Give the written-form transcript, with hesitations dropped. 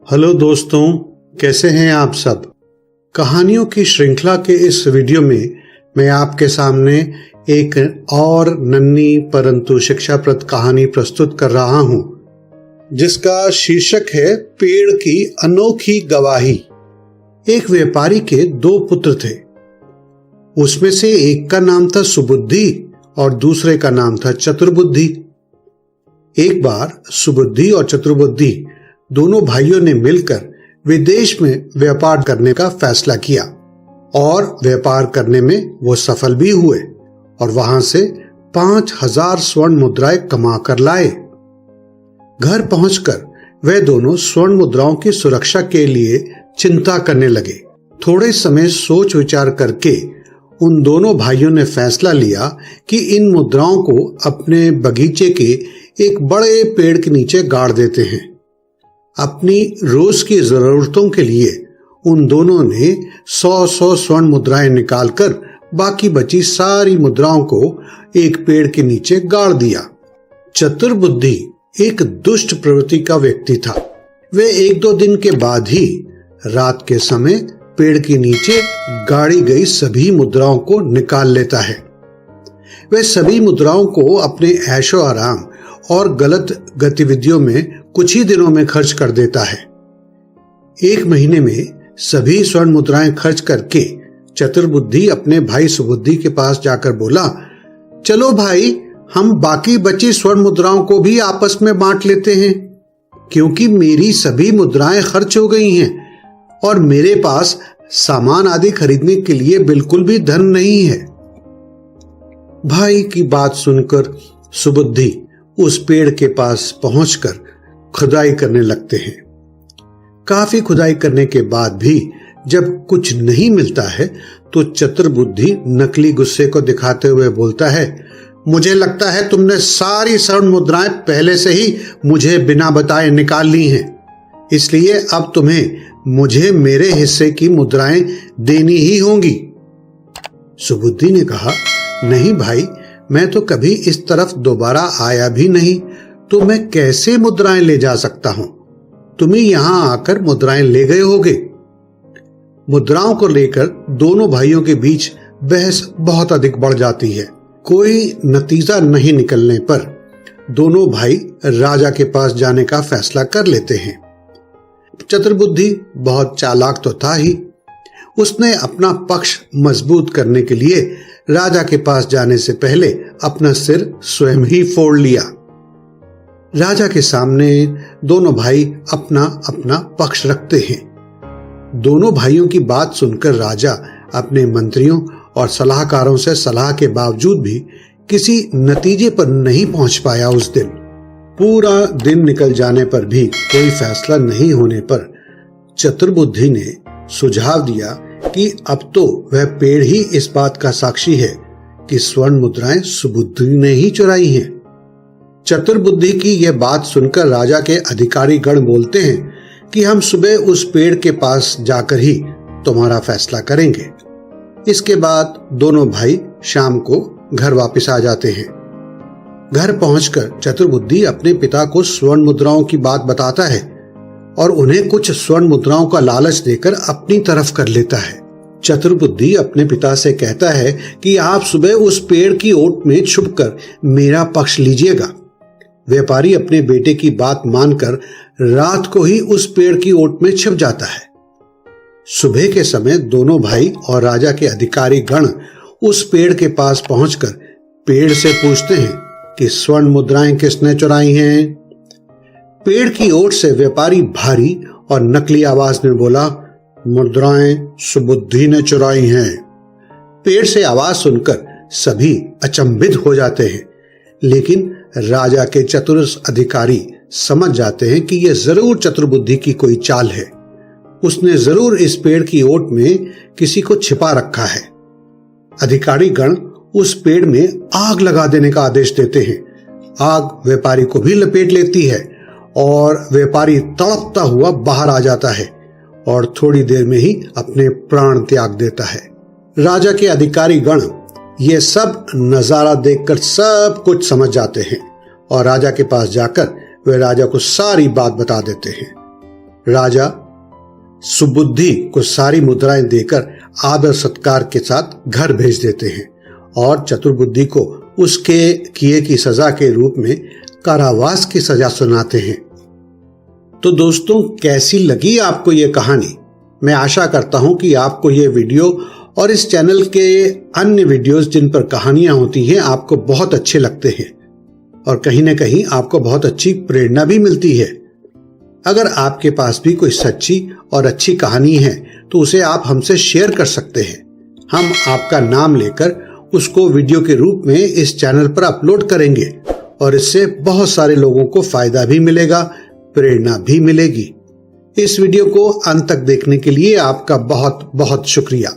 Hello दोस्तों, कैसे हैं आप सब। कहानियों की श्रृंखला के इस वीडियो में मैं आपके सामने एक और नन्ही परंतु शिक्षाप्रद कहानी प्रस्तुत कर रहा हूं, जिसका शीर्षक है पेड़ की अनोखी गवाही। एक व्यापारी के 2 पुत्र थे। उसमें से एक का नाम था सुबुद्धि और दूसरे का नाम था चतुर्बुद्धि। एक बार सुबुद्धि और चतुर्बुद्धि दोनों भाइयों ने मिलकर विदेश में व्यापार करने का फैसला किया और व्यापार करने में वो सफल भी हुए और वहां से 5000 स्वर्ण मुद्राएं कमा कर लाए। घर पहुंचकर वे दोनों स्वर्ण मुद्राओं की सुरक्षा के लिए चिंता करने लगे। थोड़े समय सोच विचार करके उन दोनों भाइयों ने फैसला लिया कि इन मुद्राओं को अपने बगीचे के एक बड़े पेड़ के नीचे गाड़ देते हैं। अपनी रोज की जरूरतों के लिए उन दोनों ने 100 स्वर्ण मुद्राएं निकालकर बाकी बची सारी मुद्राओं को एक पेड़ के नीचे गाड़ दिया। चतुर्बुद्धि एक दुष्ट प्रवृत्ति का व्यक्ति था। वे 1-2 दिन के बाद ही रात के समय पेड़ के नीचे गाड़ी गई सभी मुद्राओं को निकाल लेता है। वह सभी मुद्राओं को अपने ऐशो आराम और गलत गतिविधियों में कुछ ही दिनों में खर्च कर देता है। 1 महीने में सभी स्वर्ण मुद्राएं खर्च करके चतुर्बुद्धि अपने भाई सुबुद्धि के पास जाकर बोला, चलो भाई, हम बाकी बची स्वर्ण मुद्राओं को भी आपस में बांट लेते हैं, क्योंकि मेरी सभी मुद्राएं खर्च हो गई हैं और मेरे पास सामान आदि खरीदने के लिए बिल्कुल भी धन नहीं है। भाई की बात सुनकर सुबुद्धि उस पेड़ के पास पहुंचकर खुदाई करने लगते हैं। काफी खुदाई करने के बाद भी जब कुछ नहीं मिलता है तो चतुर्बुद्धि नकली गुस्से को दिखाते हुए बोलता है, मुझे लगता है तुमने सारी स्वर्ण मुद्राएं पहले से ही मुझे बिना बताए निकाल ली हैं, इसलिए अब तुम्हें मुझे मेरे हिस्से की मुद्राएं देनी ही होंगी। सुबुद्धि ने कहा, नहीं भाई, मैं तो कभी इस तरफ दोबारा आया भी नहीं, तो मैं कैसे मुद्राएं ले जा सकता हूं। तुम ही यहां आकर मुद्राएं ले गए होगे। मुद्राओं को लेकर दोनों भाइयों के बीच बहस बहुत अधिक बढ़ जाती है। कोई नतीजा नहीं निकलने पर दोनों भाई राजा के पास जाने का फैसला कर लेते हैं। चतुर्बुद्धि बहुत चालाक तो था ही। उसने अपना पक्ष मजबूत करने के लिए राजा के पास जाने से पहले अपना सिर स्वयं ही फोड़ लिया। राजा के सामने दोनों भाई अपना अपना पक्ष रखते हैं। दोनों भाइयों की बात सुनकर राजा अपने मंत्रियों और सलाहकारों से सलाह के बावजूद भी किसी नतीजे पर नहीं पहुंच पाया। उस दिन पूरा दिन निकल जाने पर भी कोई फैसला नहीं होने पर चतुर्बुद्धि ने सुझाव दिया कि अब तो वह पेड़ ही इस बात का साक्षी है कि स्वर्ण मुद्राएं सुबुद्धि ने ही चुराई हैं। चतुर्बुद्धि की यह बात सुनकर राजा के अधिकारी गण बोलते हैं कि हम सुबह उस पेड़ के पास जाकर ही तुम्हारा फैसला करेंगे। इसके बाद दोनों भाई शाम को घर वापस आ जाते हैं। घर पहुंचकर चतुर्बुद्धि अपने पिता को स्वर्ण मुद्राओं की बात बताता है और उन्हें कुछ स्वर्ण मुद्राओं का लालच देकर अपनी तरफ कर लेता है। चतुर्बुद्धि अपने पिता से कहता है कि आप सुबह उस पेड़ की ओट में छुपकर मेरा पक्ष लीजिएगा। व्यापारी अपने बेटे की बात मानकर रात को ही उस पेड़ की ओट में छिप जाता है। सुबह के समय दोनों भाई और राजा के अधिकारी गण उस पेड़ के पास पहुंचकर पेड़ से पूछते हैं कि स्वर्ण मुद्राएं किसने चुराई हैं। पेड़ की ओट से व्यापारी भारी और नकली आवाज में बोला, मुद्राएं सुबुद्धि ने चुराई हैं। पेड़ से आवाज सुनकर सभी अचंभित हो जाते हैं, लेकिन राजा के चतुर अधिकारी समझ जाते हैं कि यह जरूर चतुर्बुद्धि की कोई चाल है। उसने जरूर इस पेड़ की ओट में किसी को छिपा रखा है। अधिकारी गण उस पेड़ में आग लगा देने का आदेश देते हैं। आग व्यापारी को भी लपेट लेती है और व्यापारी तड़पता हुआ बाहर आ जाता है और थोड़ी देर में ही अपने प्राण त्याग देता है। राजा के अधिकारी गण ये सब नजारा देखकर सब कुछ समझ जाते हैं और राजा के पास जाकर वे राजा को सारी बात बता देते हैं। राजा सुबुद्धि को सारी मुद्राएं देकर आदर सत्कार के साथ घर भेज देते हैं और चतुर्बुद्धि को उसके किए की सजा के रूप में कारावास की सजा सुनाते हैं। तो दोस्तों, कैसी लगी आपको ये कहानी? मैं आशा करता हूं कि आपको ये वीडियो और इस चैनल के अन्य वीडियोस जिन पर कहानियां होती हैं आपको बहुत अच्छे लगते हैं और कहीं ना कहीं आपको बहुत अच्छी प्रेरणा भी मिलती है। अगर आपके पास भी कोई सच्ची और अच्छी कहानी है तो उसे आप हमसे शेयर कर सकते हैं। हम आपका नाम लेकर उसको वीडियो के रूप में इस चैनल पर अपलोड करेंगे और इससे बहुत सारे लोगों को फायदा भी मिलेगा, प्रेरणा भी मिलेगी। इस वीडियो को अंत तक देखने के लिए आपका बहुत बहुत शुक्रिया।